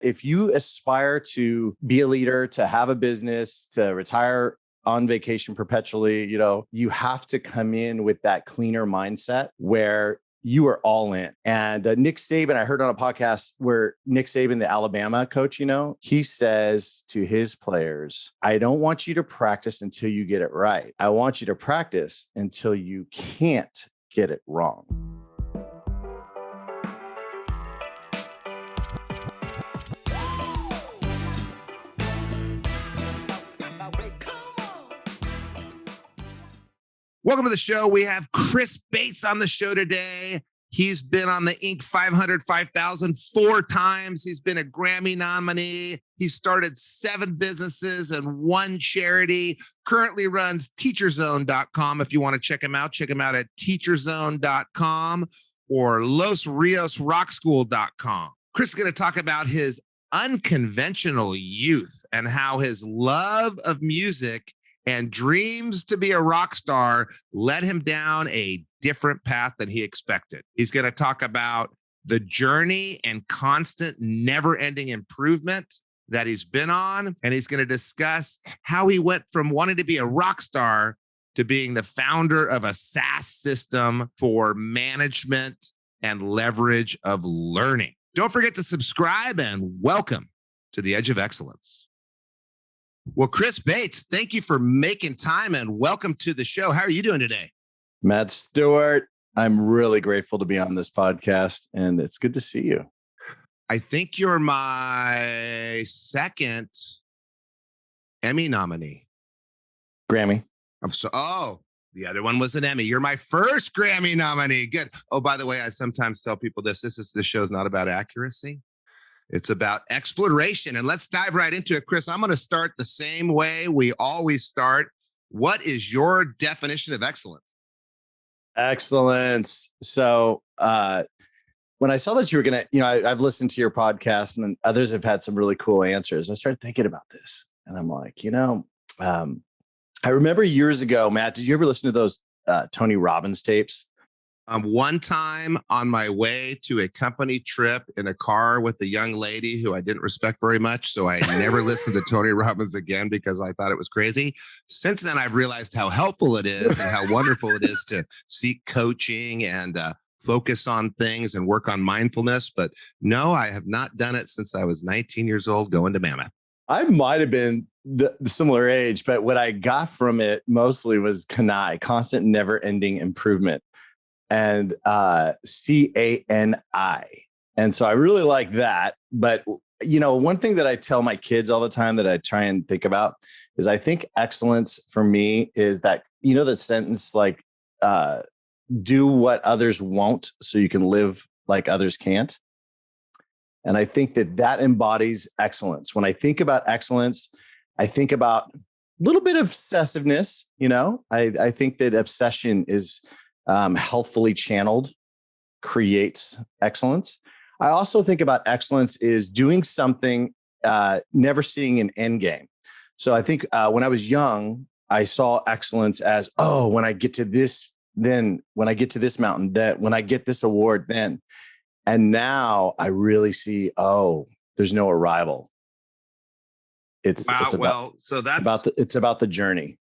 If you aspire to be a leader, to have a business, to retire on vacation perpetually, you have to come in with that cleaner mindset where you are all in. And Nick Saban, I heard on a podcast where Nick Saban, the Alabama coach, he says to his players, I don't want you to practice until you get it right. I want you to practice until you can't get it wrong. Welcome to the show. We have Chris Bates on the show today. He's been on the Inc. 500, 5,000 4 times. He's been a Grammy nominee. He started 7 businesses and 1 charity. Currently runs teacherzone.com. If you want to check him out at teacherzone.com or losriosrockschool.com. Chris is going to talk about his unconventional youth and how his love of music and dreams to be a rock star led him down a different path than he expected. He's going to talk about the journey and constant, never-ending improvement that he's been on. And he's going to discuss how he went from wanting to be a rock star to being the founder of a SaaS system for management and leverage of learning. Don't forget to subscribe and welcome to the Edge of Excellence. Well, Chris Bates, thank you for making time and welcome to the show. How are you doing today? Matt Stewart, I'm really grateful to be on this podcast and it's good to see you. I think you're my second Emmy nominee. Grammy. The other one was an Emmy. You're my first Grammy nominee. Good. Oh, by the way, I sometimes tell people this show's not about accuracy. It's about exploration. And let's dive right into it. Chris, I'm going to start the same way we always start. What is your definition of excellence? Excellence. So when I saw that you were going to, I've listened to your podcast and then others have had some really cool answers. I started thinking about this and I'm like, I remember years ago, Matt, did you ever listen to those Tony Robbins tapes? One time on my way to a company trip in a car with a young lady who I didn't respect very much. So I never listened to Tony Robbins again because I thought it was crazy. Since then, I've realized how helpful it is and how wonderful it is to seek coaching and focus on things and work on mindfulness. But no, I have not done it since I was 19 years old going to Mammoth. I might have been the similar age, but what I got from it mostly was CANI, constant, never-ending improvement. And CANI. And so I really like that. But, one thing that I tell my kids all the time that I try and think about is I think excellence for me is that, the sentence like, do what others won't so you can live like others can't. And I think that embodies excellence. When I think about excellence, I think about a little bit of obsessiveness. I think that obsession is healthfully channeled, creates excellence. I also think about excellence is doing something, never seeing an end game. So I think when I was young, I saw excellence as, when I get to this, then when I get to this mountain, that when I get this award, then. And now I really see, there's no arrival. It's about the journey.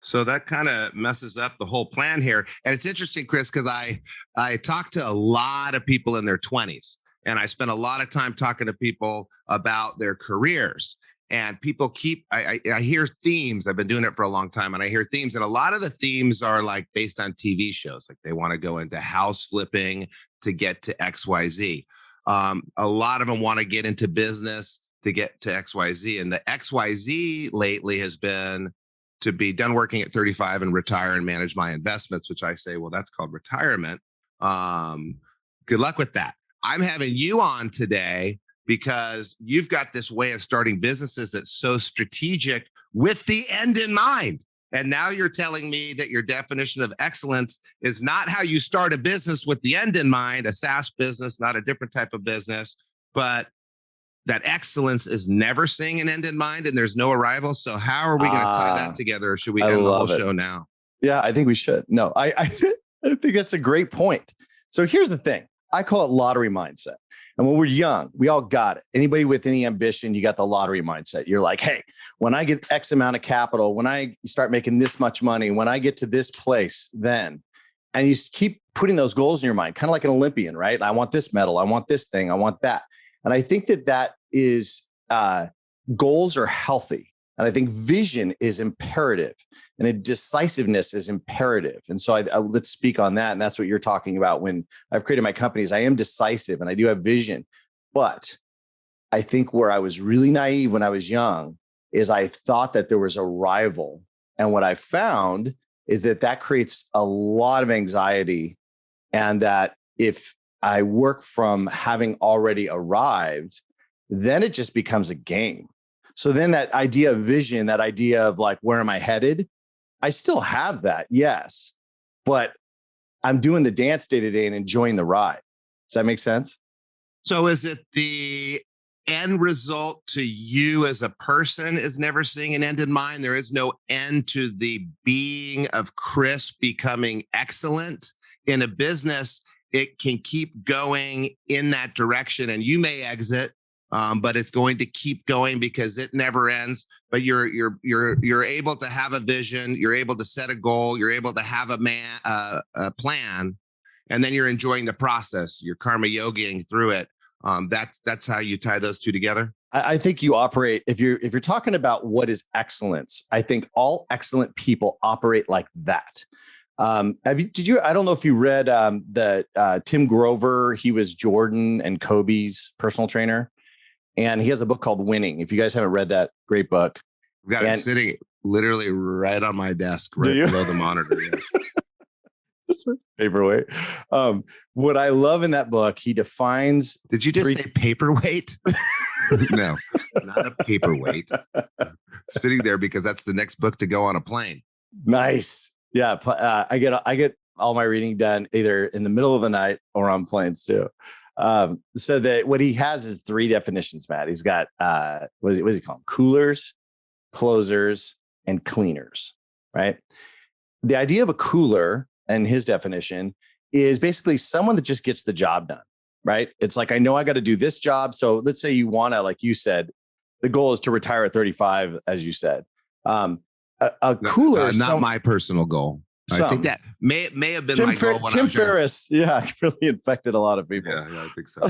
So that kind of messes up the whole plan here. And it's interesting, Chris, because I talk to a lot of people in their 20s, and I spend a lot of time talking to people about their careers. And people I hear themes. I've been doing it for a long time, and I hear themes. And a lot of the themes are like based on TV shows. Like they want to go into house flipping to get to XYZ. A lot of them want to get into business to get to XYZ. And the XYZ lately has been to be done working at 35 and retire and manage my investments, which I say, well, that's called retirement. Good luck with that. I'm having you on today because you've got this way of starting businesses that's so strategic with the end in mind. And now you're telling me that your definition of excellence is not how you start a business with the end in mind, a SaaS business, not a different type of business, but that excellence is never seeing an end in mind and there's no arrival. So how are we going to tie that together? Or should we end the whole show now? Yeah, I think we should. No, I think that's a great point. So here's the thing. I call it lottery mindset. And when we're young, we all got it. Anybody with any ambition, you got the lottery mindset. You're like, hey, when I get X amount of capital, when I start making this much money, when I get to this place, then, and you keep putting those goals in your mind, kind of like an Olympian, right? I want this medal. I want this thing. I want that. And I think that is, goals are healthy. And I think vision is imperative and decisiveness is imperative. And so let's speak on that. And that's what you're talking about. When I've created my companies, I am decisive and I do have vision. But I think where I was really naive when I was young is I thought that there was a rival. And what I found is that creates a lot of anxiety. And that if I work from having already arrived, then it just becomes a game. So then that idea of vision, that idea of like, where am I headed? I still have that, yes, but I'm doing the dance day to day and enjoying the ride. Does that make sense? So is it the end result to you as a person is never seeing an end in mind? There is no end to the being of Chris becoming excellent in a business. It can keep going in that direction and you may exit. But it's going to keep going because it never ends. But you're able to have a vision, you're able to set a goal, you're able to have a plan, and then you're enjoying the process. You're karma yogiing through it. That's how you tie those two together. I think you operate if you're talking about what is excellence. I think all excellent people operate like that. I don't know if you read Tim Grover. He was Jordan and Kobe's personal trainer. And he has a book called Winning. If you guys haven't read that, great book. I've got it sitting literally right on my desk, right below the monitor. Yeah. Paperweight. What I love in that book, he defines. Did you just say paperweight? No, not a paperweight. Sitting there because that's the next book to go on a plane. Nice. Yeah. I get all my reading done either in the middle of the night or on planes too. So that what he has is 3 definitions, Matt. He's got what does he call them? Coolers, closers, and cleaners, right? The idea of a cooler and his definition is basically someone that just gets the job done, right? It's like, I know I got to do this job. So let's say you want to, like you said, the goal is to retire at 35, as you said. A cooler is not my personal goal. I think that may have been my goal. Tim Ferriss, really infected a lot of people. Yeah, I think so.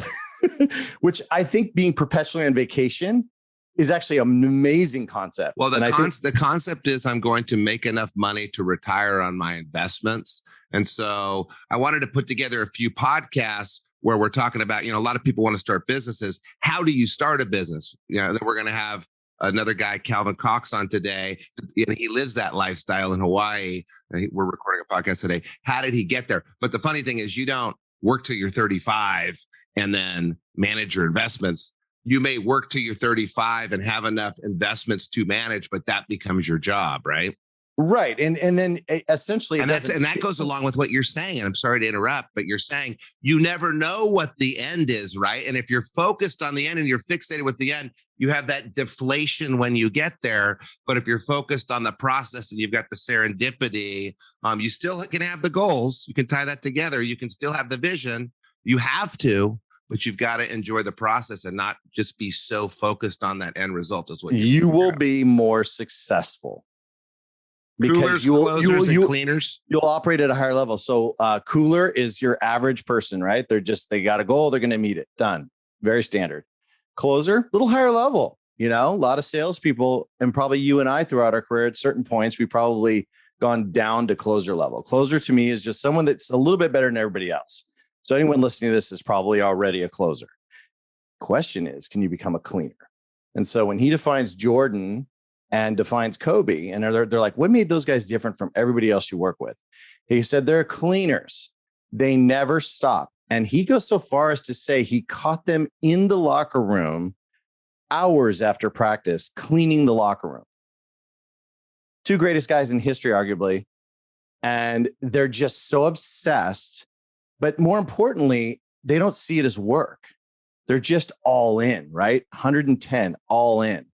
Which I think being perpetually on vacation is actually an amazing concept. Well, the concept is I'm going to make enough money to retire on my investments. And so I wanted to put together a few podcasts where we're talking about, a lot of people want to start businesses. How do you start a business? That we're going to have another guy, Calvin Cox, on today. He lives that lifestyle in Hawaii. We're recording a podcast today. How did he get there? But the funny thing is you don't work till you're 35 and then manage your investments. You may work till you're 35 and have enough investments to manage, but that becomes your job, right? Right. And then essentially, that goes along with what you're saying. And I'm sorry to interrupt, but you're saying you never know what the end is, right? And if you're focused on the end and you're fixated with the end, you have that deflation when you get there. But if you're focused on the process and you've got the serendipity, you still can have the goals. You can tie that together. You can still have the vision. You have to, but you've got to enjoy the process and not just be so focused on that end result is what you will be more successful. Because closers, and cleaners, you'll operate at a higher level. So cooler is your average person, right? They got a goal, they're going to meet it. Done. Very standard. Closer, a little higher level. A lot of salespeople, and probably you and I throughout our career at certain points, we probably gone down to closer level. Closer to me is just someone that's a little bit better than everybody else. So anyone listening to this is probably already a closer. Question is, can you become a cleaner? And so when he defines Jordan and defines Kobe, and they're like, what made those guys different from everybody else you work with? He said, they're cleaners. They never stop. And he goes so far as to say he caught them in the locker room hours after practice, cleaning the locker room. 2 greatest guys in history, arguably. And they're just so obsessed. But more importantly, they don't see it as work. They're just all in, right? 110, all in.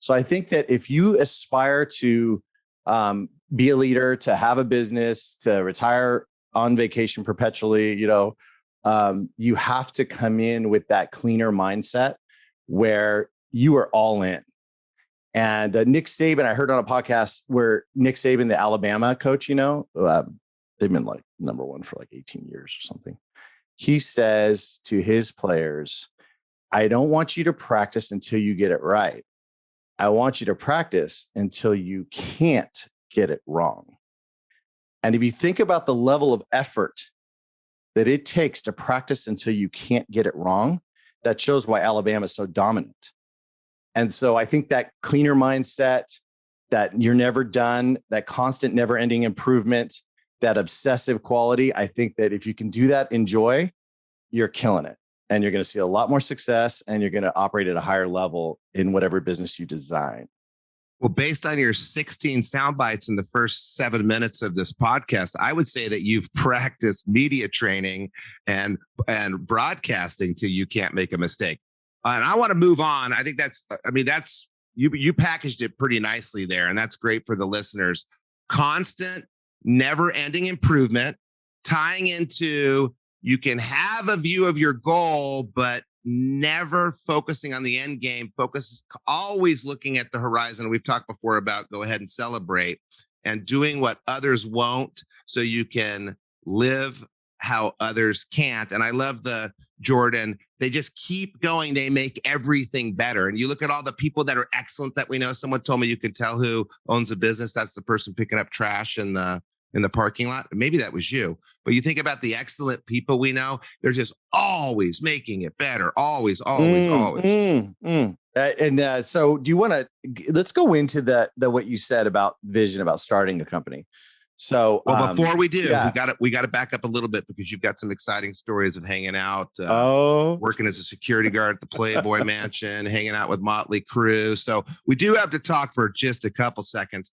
So I think that if you aspire to be a leader, to have a business, to retire on vacation perpetually, you have to come in with that cleaner mindset where you are all in. And Nick Saban, I heard on a podcast where Nick Saban, the Alabama coach, they've been like number one for like 18 years or something. He says to his players, I don't want you to practice until you get it right. I want you to practice until you can't get it wrong. And if you think about the level of effort that it takes to practice until you can't get it wrong, that shows why Alabama is so dominant. And so I think that cleaner mindset, that you're never done, that constant never ending improvement, that obsessive quality, I think that if you can do that, enjoy, you're killing it. And you're going to see a lot more success, and you're going to operate at a higher level in whatever business you design. Well, based on your 16 sound bites in the first 7 minutes of this podcast, I would say that you've practiced media training and broadcasting till you can't make a mistake. And I want to move on. I think that's you packaged it pretty nicely there, and that's great for the listeners. Constant, never-ending improvement, tying into you can have a view of your goal, but never focusing on the end game. Focus, always looking at the horizon. We've talked before about go ahead and celebrate, and doing what others won't so you can live how others can't. And I love the Jordan, they just keep going. They make everything better. And you look at all the people that are excellent that we know. Someone told me you can tell who owns a business. That's the person picking up trash in the parking lot. Maybe that was you. But you think about the excellent people we know, they're just always making it better. Always. So do you want to, let's go into the what you said about vision, about starting a company. So, well, before we do, we got to back up a little bit, because you've got some exciting stories of hanging out, working as a security guard at the Playboy Mansion, hanging out with Motley Crue. So we do have to talk for just a couple seconds,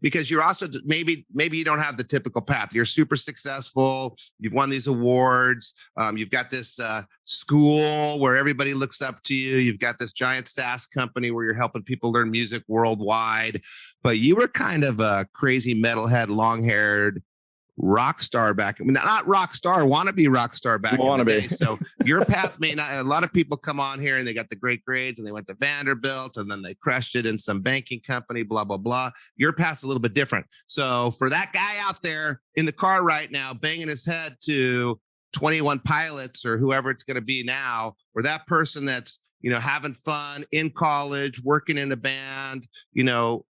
because you're also, maybe you don't have the typical path. You're super successful. You've won these awards. You've got this school where everybody looks up to you. You've got this giant SaaS company where you're helping people learn music worldwide. But you were kind of a crazy metalhead, long-haired rock star back. I mean, not rock star, wannabe rock star back in the day. So your path may not. A lot of people come on here and they got the great grades and they went to Vanderbilt and then they crushed it in some banking company, blah, blah, blah. Your path's a little bit different. So for that guy out there in the car right now, banging his head to 21 Pilots or whoever it's going to be now, or that person that's, having fun in college, working in a band,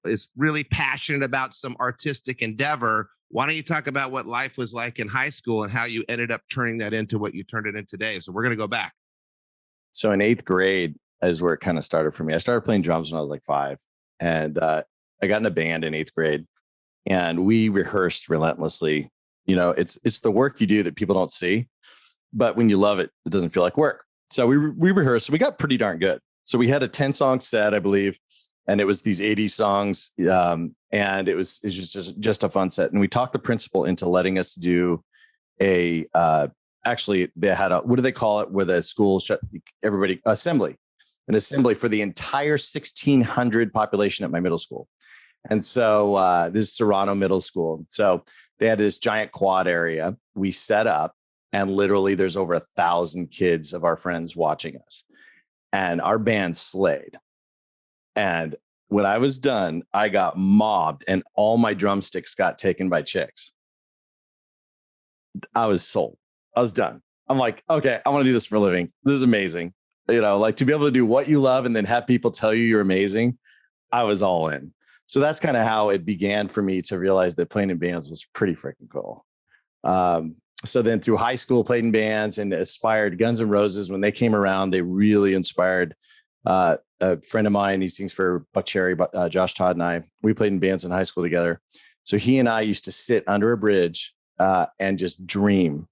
is really passionate about some artistic endeavor. Why don't you talk about what life was like in high school and how you ended up turning that into what you turned it into today? So we're going to go back. So in 8th grade is where it kind of started for me. I started playing drums when I was like 5, and I got in a band in 8th grade, and we rehearsed relentlessly. It's the work you do that people don't see, but when you love it, it doesn't feel like work. So we rehearsed. So we got pretty darn good. So we had a 10-song set, I believe, and it was these 80 songs, and it was just a fun set. And we talked the principal into letting us do actually they had what do they call it, where the school shut everybody, an assembly for the entire 1,600 population at my middle school. And so this is Serrano Middle School. So they had this giant quad area we set up, and literally there's over 1,000 kids of our friends watching us, and our band slayed. And when I was done, I got mobbed and all my drumsticks got taken by chicks. I was sold. I was done. I'm like, okay, I want to do this for a living. This is amazing. Like to be able to do what you love and then have people tell you you're amazing. I was all in. So that's kind of how it began for me to realize that playing in bands was pretty freaking cool. So then through high school, played in bands and aspired. Guns N' Roses, when they came around, they really inspired a friend of mine. He sings for Buck Cherry, Josh Todd and I. We played in bands in high school together. So he and I used to sit under a bridge and just dream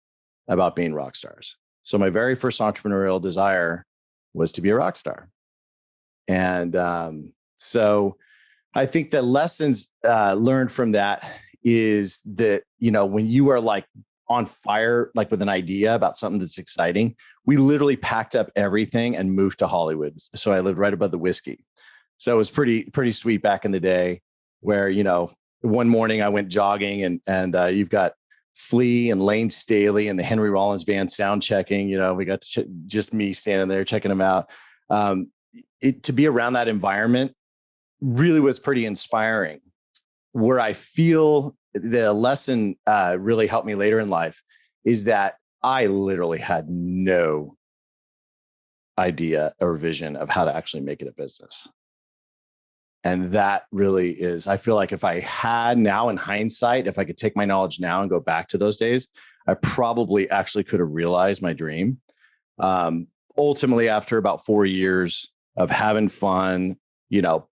about being rock stars. So my very first entrepreneurial desire was to be a rock star. And so I think the lessons learned from that is that, when you are like on fire, like with an idea about something that's exciting, we literally packed up everything and moved to Hollywood. So I lived right above the whiskey. So it was pretty sweet back in the day where, one morning I went jogging and you've got Flea and Lane Staley and the Henry Rollins band sound checking. We got just me standing there checking them out. To be around that environment really was pretty inspiring. Where I feel the lesson really helped me later in life is that I literally had no idea or vision of how to actually make it a business. And that really is, I feel like if I had now in hindsight, if I could take my knowledge now and go back to those days, I probably actually could have realized my dream. Ultimately, after about 4 years of having fun,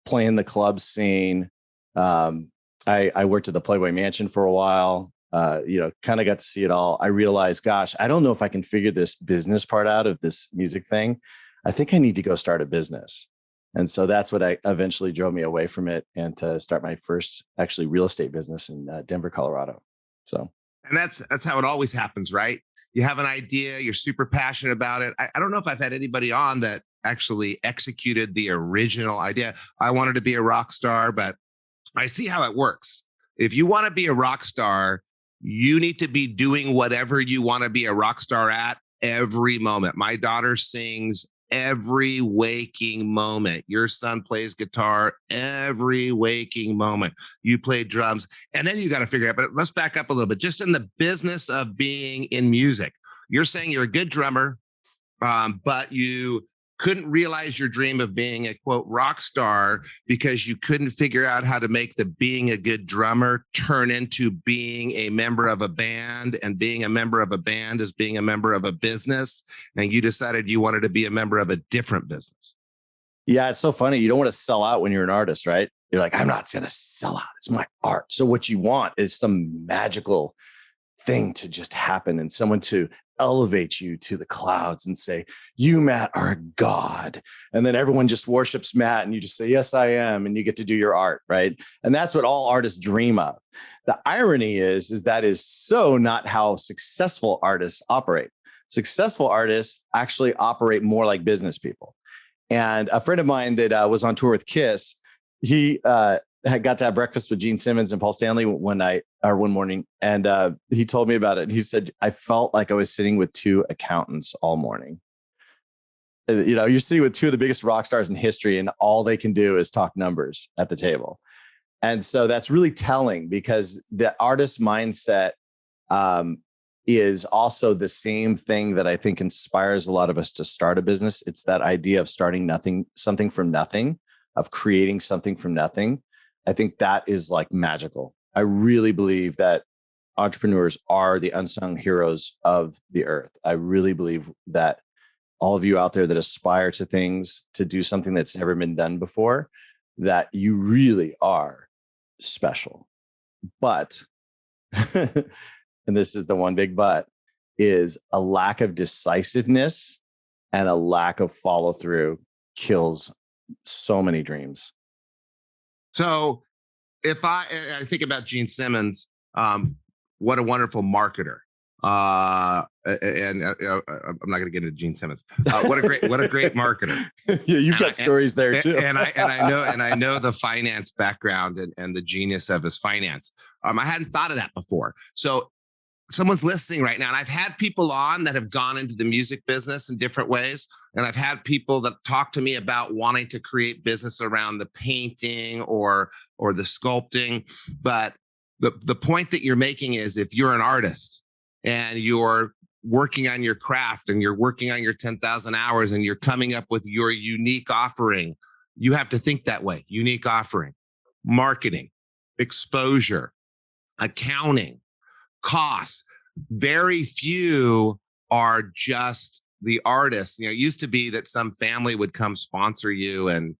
playing the club scene, I worked at the Playboy Mansion for a while, kind of got to see it all. I realized, gosh, I don't know if I can figure this business part out of this music thing. I think I need to go start a business. And so that's what eventually drove me away from it and to start my first actually real estate business in Denver, Colorado. So, and that's how it always happens, right? You have an idea, you're super passionate about it. I don't know if I've had anybody on that actually executed the original idea. I wanted to be a rock star, but I see how it works. If you want to be a rock star, you need to be doing whatever you want to be a rock star at every moment. My daughter sings every waking moment. Your son plays guitar every waking moment. You play drums. And then you got to figure out, but let's back up a little bit. Just in the business of being in music, you're saying you're a good drummer, but you couldn't realize your dream of being a quote rock star because you couldn't figure out how to make the being a good drummer turn into being a member of a band, and being a member of a band is being a member of a business. And you decided you wanted to be a member of a different business. Yeah, it's so funny. You don't want to sell out when you're an artist, right? You're like, I'm not going to sell out. It's my art. So what you want is some magical thing to just happen and someone to elevate you to the clouds and say, you, Matt, are a god. And then everyone just worships Matt and you just say, yes, I am. And you get to do your art, right? And that's what all artists dream of. The irony is that is so not how successful artists operate. Successful artists actually operate more like business people. And a friend of mine that was on tour with Kiss, he had got to have breakfast with Gene Simmons and Paul Stanley one morning. And he told me about it. And he said, I felt like I was sitting with two accountants all morning. You're sitting with two of the biggest rock stars in history, and all they can do is talk numbers at the table. And so that's really telling, because the artist mindset is also the same thing that I think inspires a lot of us to start a business. It's that idea of starting something from nothing, of creating something from nothing. I think that is like magical. I really believe that entrepreneurs are the unsung heroes of the earth. I really believe that all of you out there that aspire to things, to do something that's never been done before, that you really are special. But, and this is the one big but, is a lack of decisiveness and a lack of follow through kills so many dreams. So if I think about Gene Simmons, what a wonderful marketer. I'm not going to get into Gene Simmons. What a great marketer. Yeah, you've got stories there too. and I know the finance background and the genius of his finance. I hadn't thought of that before. So someone's listening right now, and I've had people on that have gone into the music business in different ways. And I've had people that talk to me about wanting to create business around the painting or the sculpting. But the point that you're making is, if you're an artist and you're working on your craft and you're working on your 10,000 hours and you're coming up with your unique offering, you have to think that way. Unique offering, marketing, exposure, accounting, costs. Very few are just the artist. It used to be that some family would come sponsor you and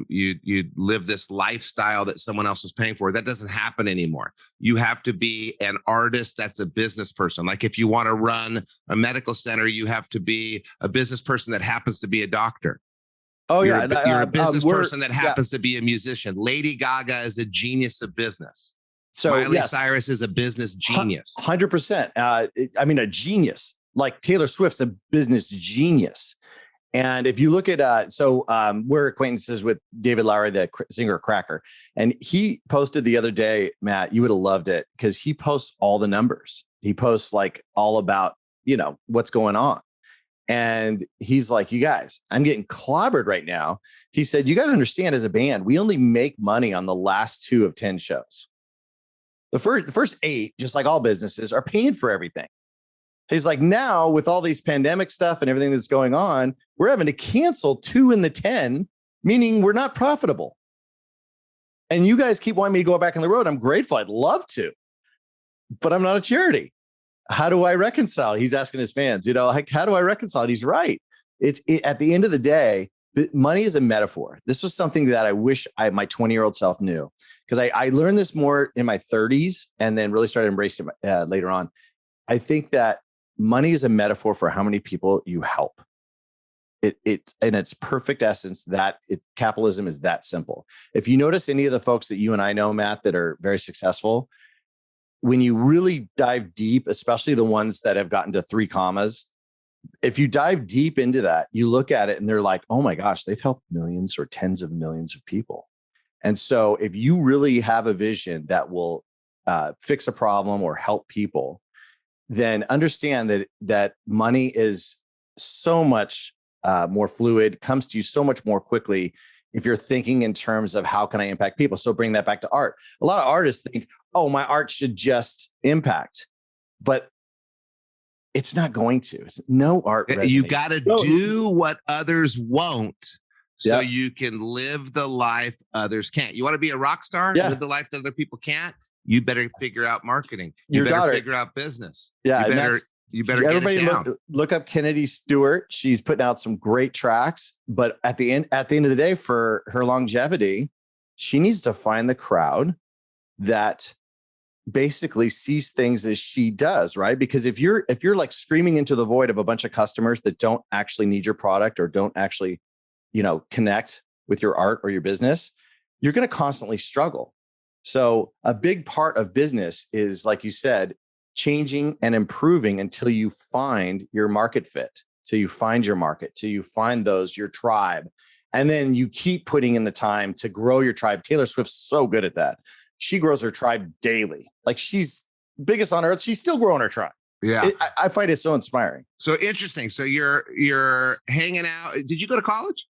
you'd live this lifestyle that someone else was paying for. That doesn't happen anymore. You have to be an artist that's a business person. Like if you want to run a medical center, you have to be a business person that happens to be a doctor. Oh, you're yeah. You're a business person that happens to be a musician. Lady Gaga is a genius of business. So Miley Cyrus is a business genius. 100%. A genius. Like Taylor Swift's a business genius. And if you look at, we're acquaintances with David Lowery, the singer of Cracker. And he posted the other day, Matt, you would have loved it, because he posts all the numbers. He posts like all about, what's going on. And he's like, you guys, I'm getting clobbered right now. He said, you got to understand, as a band, we only make money on the last 2 of 10 shows. The first 8, just like all businesses, are paying for everything. He's like, now with all these pandemic stuff and everything that's going on, we're having to cancel 2 in the 10, meaning we're not profitable. And you guys keep wanting me to go back on the road. I'm grateful. I'd love to, but I'm not a charity. How do I reconcile? He's asking his fans, like, how do I reconcile? And he's right. At the end of the day, money is a metaphor. This was something that I wish my 20-year-old self knew, because I learned this more in my 30s and then really started embracing it later on. I think that money is a metaphor for how many people you help. It in its perfect essence, capitalism is that simple. If you notice any of the folks that you and I know, Matt, that are very successful, when you really dive deep, especially the ones that have gotten to 3 commas, if you dive deep into that, you look at it and they're like, oh my gosh, they've helped millions or tens of millions of people. And so if you really have a vision that will fix a problem or help people, then understand that money is so much more fluid, comes to you so much more quickly if you're thinking in terms of how can I impact people. So bring that back to art. A lot of artists think, oh, my art should just impact, but it's not going to. It's no art. You got to do what others won't, so you can live the life others can't. You want to be a rock star, live the life that other people can't? You better figure out marketing. You better figure out business. Yeah. You better everybody get it down. Look up Kennedy Stewart. She's putting out some great tracks, but at the end of the day, for her longevity, she needs to find the crowd that basically sees things as she does, right? Because if you're like screaming into the void of a bunch of customers that don't actually need your product or don't actually, connect with your art or your business, you're going to constantly struggle. So a big part of business is, like you said, changing and improving until you find your market fit, till you find your market, till you find your tribe. And then you keep putting in the time to grow your tribe. Taylor Swift's so good at that. She grows her tribe daily. Like, she's biggest on earth. She's still growing her tribe. Yeah. I find it so inspiring. So interesting. So you're hanging out. Did you go to college?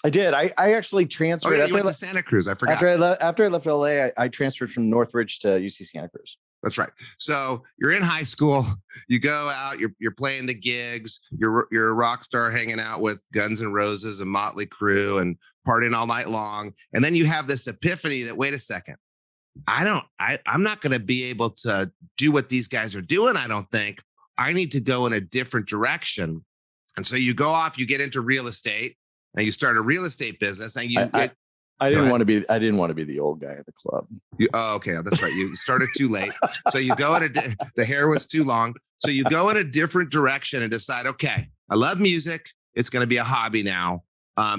I did. I actually transferred. You went to Santa Cruz. I forgot. After I left LA, I transferred from Northridge to UC Santa Cruz. That's right. So you're in high school, you go out, you're playing the gigs, you're a rock star hanging out with Guns N' Roses and Motley Crue and partying all night long. And then you have this epiphany that, wait a second, I'm not going to be able to do what these guys are doing. I don't think. I need to go in a different direction. And so you go off, you get into real estate and you start a real estate business and I didn't want to be the old guy at the club. Okay. That's right. You started too late. So you go the hair was too long. So you go in a different direction and decide, okay, I love music. It's going to be a hobby now.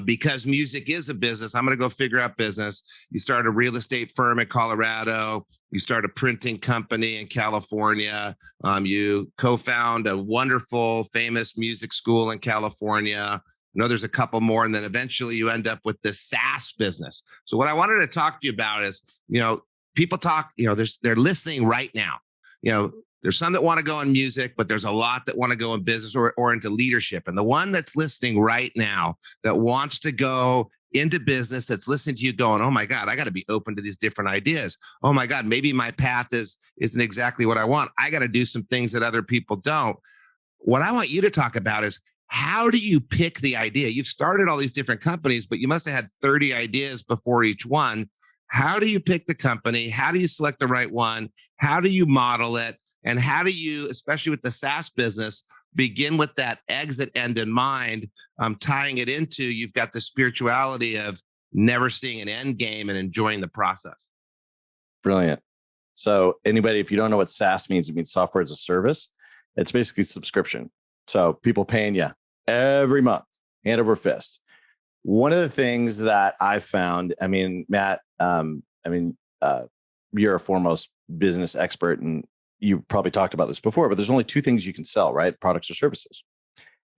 Because music is a business, I'm going to go figure out business. You start a real estate firm in Colorado. You start a printing company in California. You co-found a wonderful, famous music school in California. I know there's a couple more, and then eventually you end up with this SaaS business. So what I wanted to talk to you about is, people talk, they're listening right now. There's some that want to go in music, but there's a lot that want to go in business or into leadership. And the one that's listening right now that wants to go into business, that's listening to you going, oh my God, I got to be open to these different ideas. Oh my God, maybe my path isn't exactly what I want. I got to do some things that other people don't. What I want you to talk about is, how do you pick the idea? You've started all these different companies, but you must have had 30 ideas before each one. How do you pick the company? How do you select the right one? How do you model it? And how do you, especially with the SaaS business, begin with that exit end in mind, tying it into, you've got the spirituality of never seeing an end game and enjoying the process? Brilliant. So anybody, if you don't know what SaaS means, it means software as a service. It's basically subscription. So people paying you every month, hand over fist. One of the things that I found, Matt, you're a foremost business expert, and you probably talked about this before, but there's only 2 things you can sell, right? Products or services.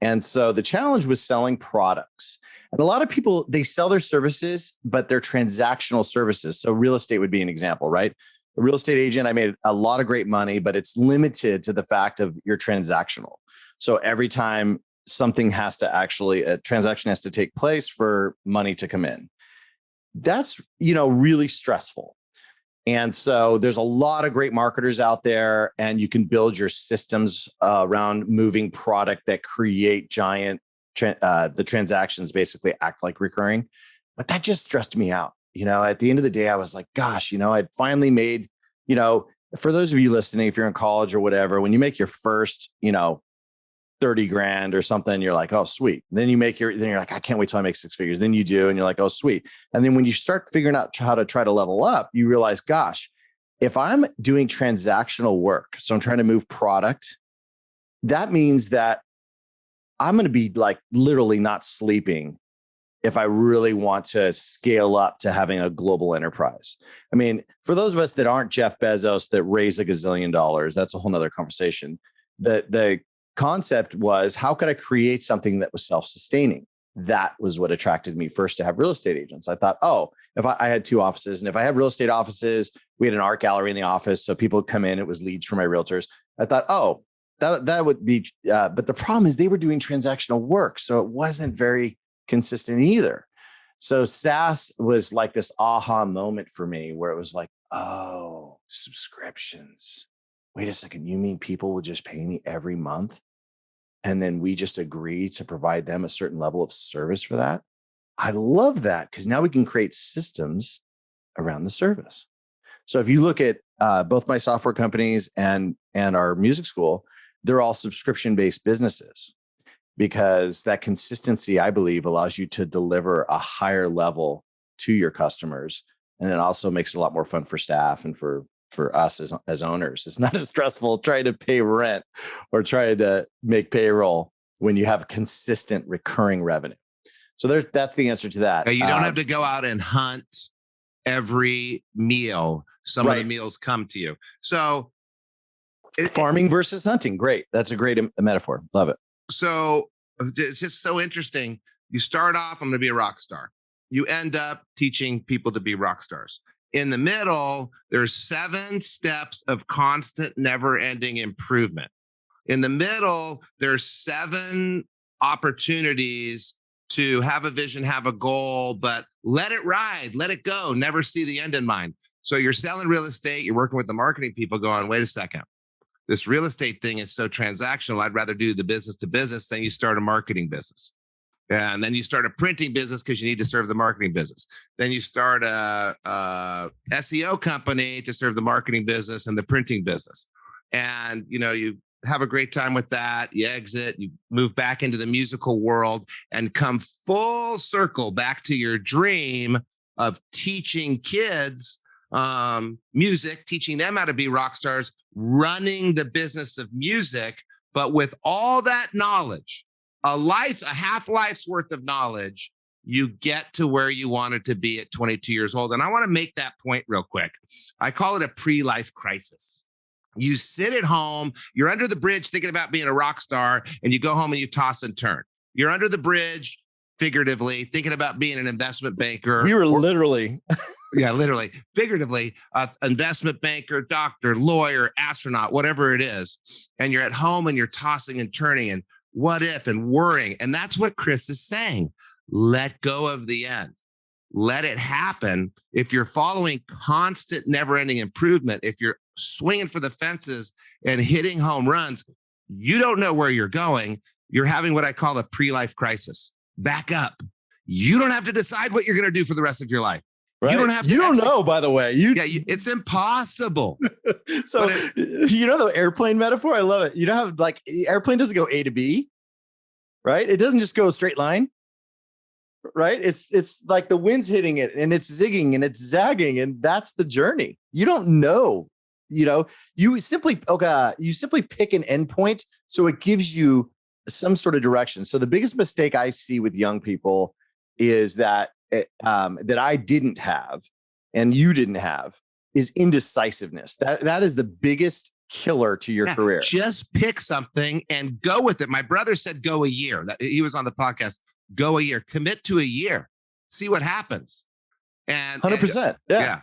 And so the challenge was selling products. And a lot of people, they sell their services, but they're transactional services. So real estate would be an example, right? a real estate agent, I made a lot of great money, but it's limited to the fact of you're transactional. So every time something has to actually, a transaction has to take place for money to come in. That's, really stressful. And so there's a lot of great marketers out there, and you can build your systems around moving product that create giant, the transactions basically act like recurring. But that just stressed me out. At the end of the day, I was like, gosh, I'd finally made, for those of you listening, if you're in college or whatever, when you make your first, 30 grand or something, you're like, oh, sweet. Then you're like, I can't wait till I make six figures. Then you do. And you're like, oh, sweet. And then when you start figuring out how to try to level up, you realize, gosh, if I'm doing transactional work, so I'm trying to move product, that means that I'm going to be like literally not sleeping if I really want to scale up to having a global enterprise. I mean, for those of us that aren't Jeff Bezos that raise $1 gazillion, that's a whole nother conversation. The concept was, how could I create something that was self-sustaining? That was what attracted me first to have real estate agents. I thought, if I had 2 offices, and if I have real estate offices, we had an art gallery in the office, so people would come in, it was leads from my realtors. I thought, that would be, but the problem is they were doing transactional work, so it wasn't very consistent either. So SaaS was like this aha moment for me, where it was like, oh, subscriptions. Wait a second, you mean people will just pay me every month? And then we just agree to provide them a certain level of service for that? I love that, because now we can create systems around the service. So if you look at both my software companies and our music school, they're all subscription-based businesses, because that consistency, I believe, allows you to deliver a higher level to your customers. And it also makes it a lot more fun for staff and for us as owners. It's not as stressful trying to pay rent or trying to make payroll when you have consistent recurring revenue. So that's the answer to that. You don't have to go out and hunt every meal. Some of the meals come to you. So farming versus hunting. Great. That's a great metaphor. Love it. So it's just so interesting. You start off, I'm going to be a rock star. You end up teaching people to be rock stars. In the middle, there's 7 steps of constant, never-ending improvement. In the middle, there's 7 opportunities to have a vision, have a goal, but let it ride, let it go, never see the end in mind. So you're selling real estate, you're working with the marketing people going, wait a second, this real estate thing is so transactional. I'd rather do the business to business than you start a marketing business. And then you start a printing business because you need to serve the marketing business. Then you start a SEO company to serve the marketing business and the printing business. And, you have a great time with that. You exit, you move back into the musical world and come full circle back to your dream of teaching kids music, teaching them how to be rock stars, running the business of music. But with all that knowledge, a half life's worth of knowledge, you get to where you wanted to be at 22 years old. And I want to make that point real quick. I call it a pre-life crisis. You sit at home, you're under the bridge thinking about being a rock star, and you go home and you toss and turn. You're under the bridge, figuratively, thinking about being an investment banker. We were literally. Yeah, literally, figuratively, investment banker, doctor, lawyer, astronaut, whatever it is. And you're at home and you're tossing and turning and what if and worrying. And that's what Chris is saying. Let go of the end. Let it happen. If you're following constant, never-ending improvement, if you're swinging for the fences and hitting home runs, you don't know where you're going. You're having what I call a pre-life crisis. Back up. You don't have to decide what you're going to do for the rest of your life. Right. You don't know, by the way. It's impossible. So, the airplane metaphor? I love it. You know how like airplane doesn't go A to B, right? It doesn't just go a straight line, right? It's like the wind's hitting it and it's zigging and it's zagging, and that's the journey. You don't know. You simply pick an endpoint, so it gives you some sort of direction. So the biggest mistake I see with young people is that I didn't have and you didn't have is indecisiveness. That is the biggest killer to your career. Just pick something and go with it. My brother said, go a year. He was on the podcast. Go a year, commit to a year, see what happens. And 100%. Yeah.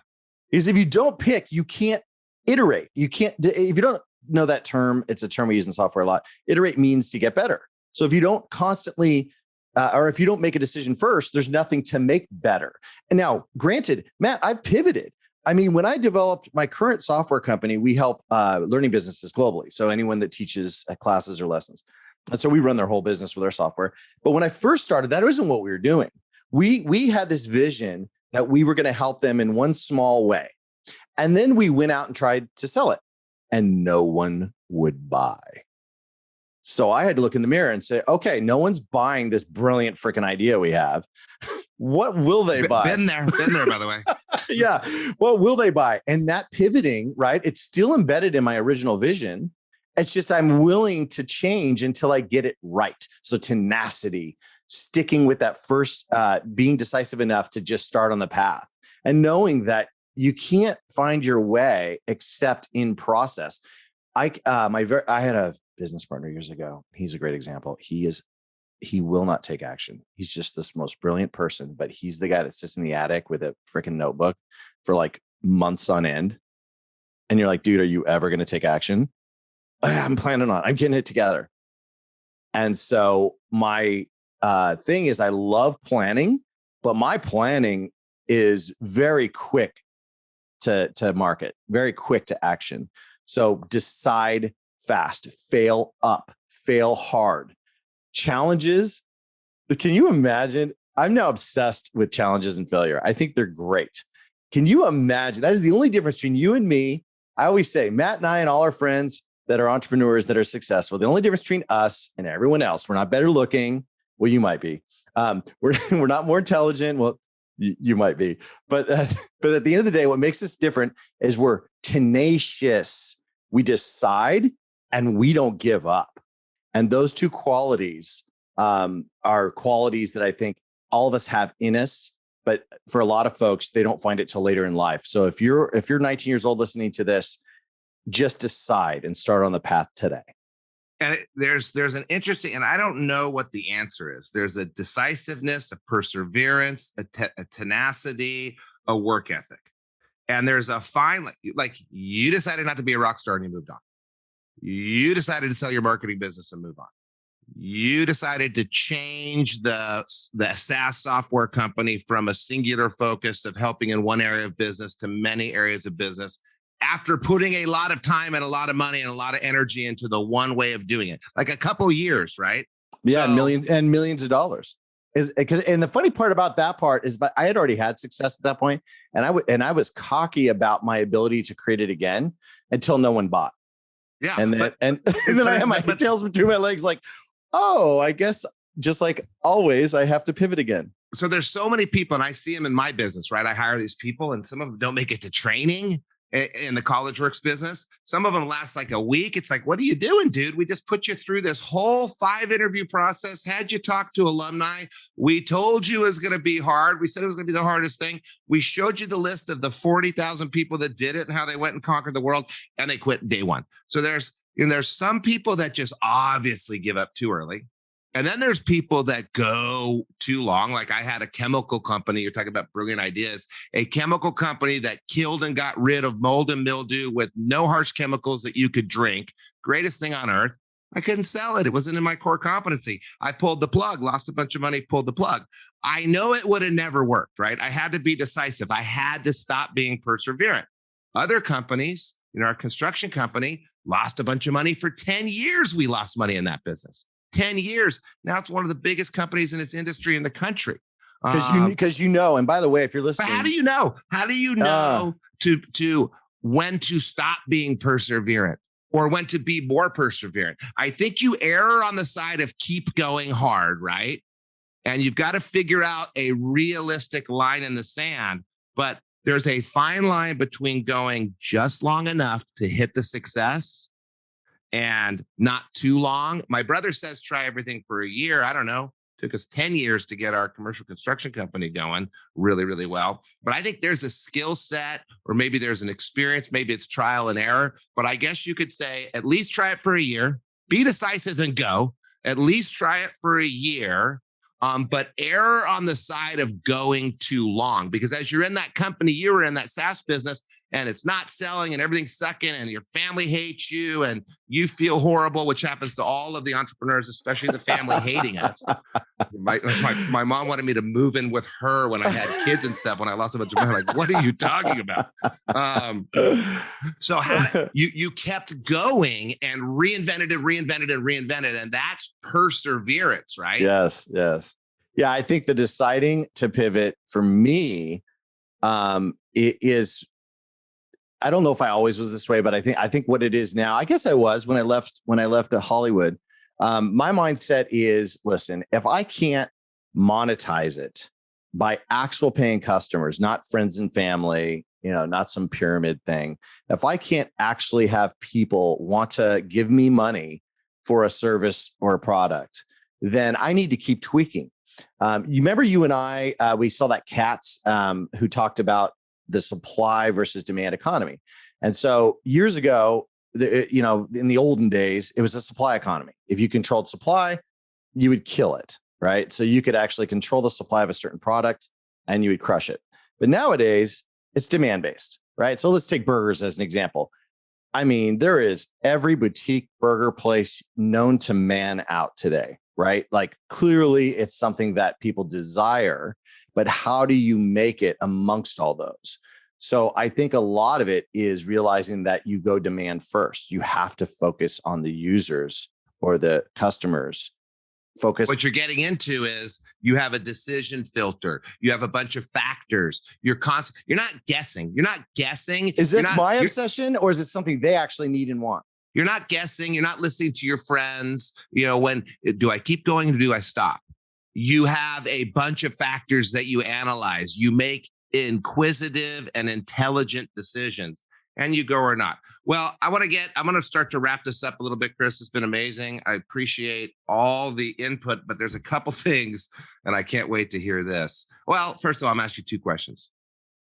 Is if you don't pick, you can't iterate. You can't, if you don't know that term, it's a term we use in software a lot. Iterate means to get better. So if you don't constantly, or if you don't make a decision first, there's nothing to make better. And now, granted, Matt, I've pivoted. I mean, when I developed my current software company, we help learning businesses globally. So anyone that teaches classes or lessons. And so we run their whole business with our software. But when I first started, that wasn't what we were doing. We had this vision that we were going to help them in one small way. And then we went out and tried to sell it, and no one would buy. So I had to look in the mirror and say, okay, no one's buying this brilliant freaking idea we have. What will they buy? Been there, by the way. Yeah. What will they buy? And that pivoting, right? It's still embedded in my original vision. It's just I'm willing to change until I get it right. So tenacity, sticking with that first, being decisive enough to just start on the path, and knowing that you can't find your way except in process. I had a business partner years ago. He's a great example. He will not take action. He's just this most brilliant person, but he's the guy that sits in the attic with a freaking notebook for like months on end. And you're like, dude, are you ever going to take action? I'm planning on, I'm getting it together. And so my thing is, I love planning, but my planning is very quick to market, very quick to action. So decide fast, fail up, fail hard. Challenges. Can you imagine? I'm now obsessed with challenges and failure. I think they're great. Can you imagine? That is the only difference between you and me. I always say, Matt and I and all our friends that are entrepreneurs that are successful, the only difference between us and everyone else, we're not better looking. Well, you might be. We're not more intelligent. Well, you might be. But at the end of the day, what makes us different is we're tenacious. We decide and we don't give up. And those two qualities are qualities that I think all of us have in us. But for a lot of folks, they don't find it till later in life. So if you're 19 years old listening to this, just decide and start on the path today. And there's an interesting, and I don't know what the answer is. There's a decisiveness, a perseverance, a tenacity, a work ethic. And there's a fine, like you decided not to be a rock star and you moved on. You decided to sell your marketing business and move on. You decided to change the SaaS software company from a singular focus of helping in one area of business to many areas of business after putting a lot of time and a lot of money and a lot of energy into the one way of doing it, like a couple years, right? Yeah, so, millions of dollars. And the funny part about that part is, but I had already had success at that point, and I was cocky about my ability to create it again until no one bought. Yeah, and then I had my tails between my legs, like, oh, I guess just like always, I have to pivot again. So there's so many people, and I see them in my business, right? I hire these people, and some of them don't make it to training in the College Works business. Some of them last like a week. It's like, what are you doing, dude? We just put you through this whole 5 interview process, had you talk to alumni. We told you it was going to be hard. We said it was going to be the hardest thing. We showed you the list of the 40,000 people that did it and how they went and conquered the world, and they quit day one. So there's some people that just obviously give up too early. And then there's people that go too long. Like I had a chemical company. You're talking about brilliant ideas. A chemical company that killed and got rid of mold and mildew with no harsh chemicals that you could drink. Greatest thing on earth. I couldn't sell it. It wasn't in my core competency. I pulled the plug, lost a bunch of money, pulled the plug. I know it would have never worked, right? I had to be decisive. I had to stop being perseverant. Other companies, our construction company, lost a bunch of money for 10 years. We lost money in that business. 10 years. Now it's one of the biggest companies in its industry in the country. Because and by the way, if you're listening, but how do you know? How do you know to when to stop being perseverant or when to be more perseverant? I think you err on the side of keep going hard, right? And you've got to figure out a realistic line in the sand. But there's a fine line between going just long enough to hit the success and not too long. My brother says try everything for a year. I don't know. Took us 10 years to get our commercial construction company going really, really well. But I think there's a skill set, or maybe there's an experience, maybe it's trial and error. But I guess you could say at least try it for a year, be decisive and go. At least try it for a year. but err on the side of going too long, because as you're in that company, you were in that SaaS business and it's not selling and everything's sucking and your family hates you and you feel horrible, which happens to all of the entrepreneurs, especially the family hating us. My mom wanted me to move in with her when I had kids and stuff. When I lost a bunch of money, like, what are you talking about? So you kept going and reinvented, and that's perseverance, right? Yes. Yeah, I think the deciding to pivot for me, it is. I don't know if I always was this way, but I think what it is now. I guess I was when I left Hollywood. My mindset is, listen, if I can't monetize it by actual paying customers, not friends and family, not some pyramid thing. If I can't actually have people want to give me money for a service or a product, then I need to keep tweaking. You remember you and I, we saw that Katz who talked about the supply versus demand economy. And so years ago, in the olden days, it was a supply economy. If you controlled supply, you would kill it, right? So you could actually control the supply of a certain product and you would crush it. But nowadays, it's demand-based, right? So let's take burgers as an example. I mean, there is every boutique burger place known to man out today, right? Like clearly it's something that people desire, but how do you make it amongst all those? So I think a lot of it is realizing that you go demand first. You have to focus on the users or the customers. Focus. What you're getting into is you have a decision filter. You have a bunch of factors. You're not guessing. Is this my obsession or is it something they actually need and want? You're not guessing. You're not listening to your friends. When do I keep going or do I stop? You have a bunch of factors that you analyze. You make inquisitive and intelligent decisions, and you go or not. Well, I'm going to start to wrap this up a little bit, Chris. It's been amazing. I appreciate all the input, but there's a couple things, and I can't wait to hear this. Well, first of all, I'm asking you two questions.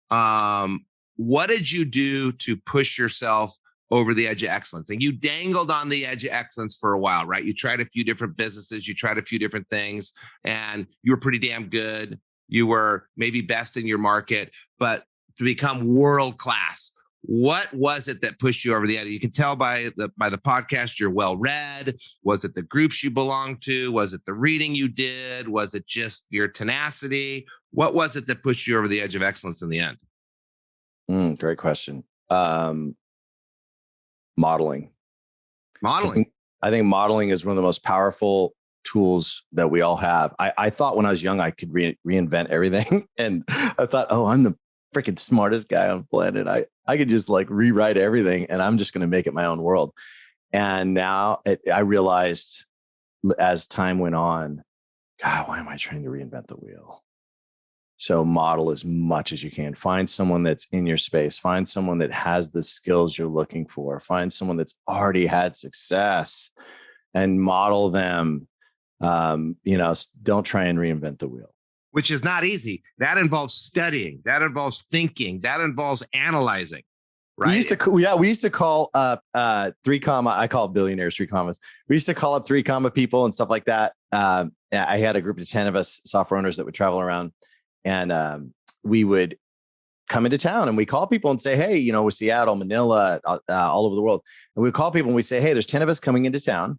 What did you do to push yourself over the edge of excellence? And you dangled on the edge of excellence for a while, right? You tried a few different businesses, you tried a few different things, and you were pretty damn good. You were maybe best in your market, but to become world-class, what was it that pushed you over the edge? You can tell by the podcast, you're well-read. Was it the groups you belonged to? Was it the reading you did? Was it just your tenacity? What was it that pushed you over the edge of excellence in the end? Great question. Modeling. I think modeling is one of the most powerful tools that we all have. I thought when I was young, I could reinvent everything. And I thought, I'm the freaking smartest guy on the planet. I could just like rewrite everything and I'm just going to make it my own world. And now I realized as time went on, God, why am I trying to reinvent the wheel? So model as much as you can. Find someone that's in your space. Find someone that has the skills you're looking for. Find someone that's already had success and model them. Don't try and reinvent the wheel. Which is not easy. That involves studying. That involves thinking. That involves analyzing. Right. We used to call up 3 comma. I call it billionaires 3 commas. We used to call up 3 comma people and stuff like that. I had a group of 10 of us software owners that would travel around, and we would come into town and we call people and say, hey, with Seattle, Manila, all over the world. And we call people and we say, hey, there's 10 of us coming into town.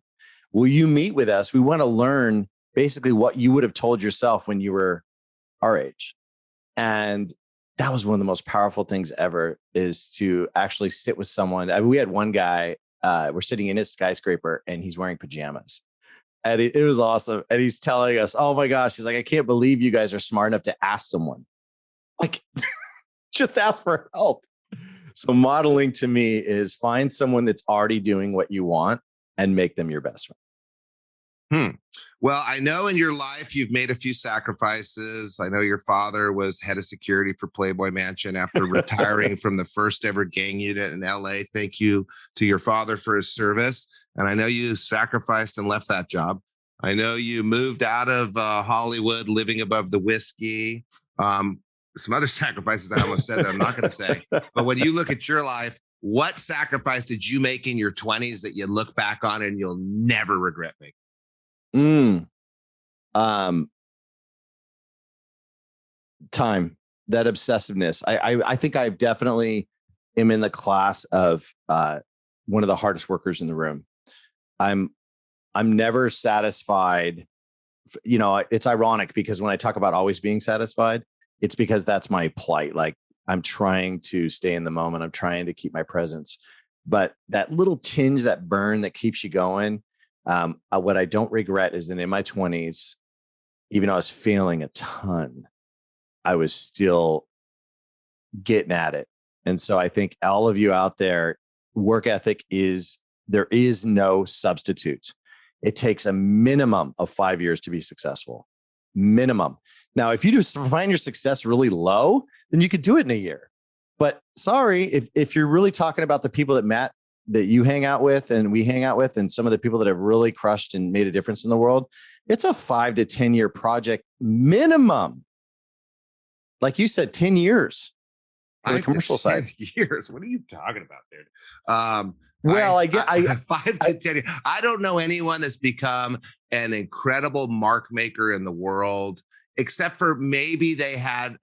Will you meet with us? We want to learn basically what you would have told yourself when you were our age. And that was one of the most powerful things ever, is to actually sit with someone. We had one guy, we're sitting in his skyscraper and he's wearing pajamas. And it was awesome. And he's telling us, oh my gosh, he's like, I can't believe you guys are smart enough to ask someone. Like, just ask for help. So modeling to me is find someone that's already doing what you want and make them your best friend. Well, I know in your life you've made a few sacrifices. I know your father was head of security for Playboy Mansion after retiring from the first ever gang unit in LA. Thank you to your father for his service. And I know you sacrificed and left that job. I know you moved out of Hollywood, living above the whiskey. Some other sacrifices I almost said that I'm not going to say. But when you look at your life, what sacrifice did you make in your 20s that you look back on and you'll never regret making? Time, that obsessiveness. I think I definitely am in the class of one of the hardest workers in the room. I'm never satisfied. You know, it's ironic because when I talk about always being satisfied, it's because that's my plight. Like I'm trying to stay in the moment. I'm trying to keep my presence. But that little tinge, that burn that keeps you going. What I don't regret is that in my 20s, even though I was failing a ton, I was still getting at it. And so I think all of you out there, work ethic there is no substitute. It takes a minimum of 5 years to be successful. Minimum. Now, if you just find your success really low, then you could do it in a year. But sorry, if you're really talking about the people that you hang out with and we hang out with, and some of the people that have really crushed and made a difference in the world, it's a 5 to 10 year project minimum. Like you said, 10 years for the commercial side. Years. What are you talking about, dude? Well, I get 5 to 10 years. I don't know anyone that's become an incredible mark maker in the world, except for maybe they had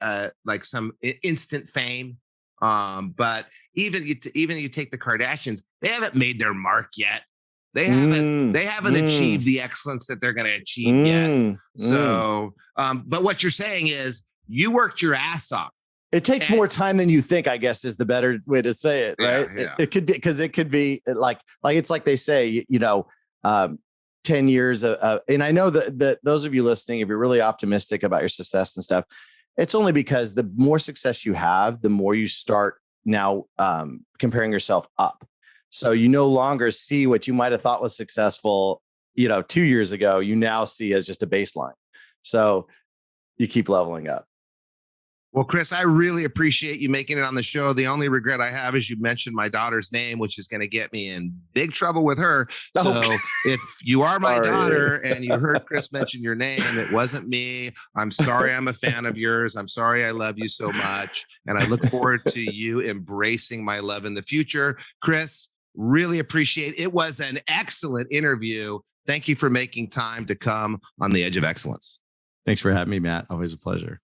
like some instant fame. But even you take the Kardashians, they haven't made their mark yet. They haven't achieved the excellence that they're going to achieve yet. So, but what you're saying is you worked your ass off. It takes more time than you think, I guess, is the better way to say it, right? Yeah. It could be, because it could be like it's like they say, 10 years and I know that those of you listening, if you're really optimistic about your success and stuff, it's only because the more success you have, the more you start now comparing yourself up. So you no longer see what you might have thought was successful, 2 years ago, you now see as just a baseline. So you keep leveling up. Well, Chris, I really appreciate you making it on the show. The only regret I have is you mentioned my daughter's name, which is going to get me in big trouble with her. So if you are my daughter and you heard Chris mention your name, it wasn't me. I'm sorry. I'm a fan of yours. I'm sorry. I love you so much. And I look forward to you embracing my love in the future. Chris, really appreciate it. It was an excellent interview. Thank you for making time to come on the Edge of Excellence. Thanks for having me, Matt. Always a pleasure.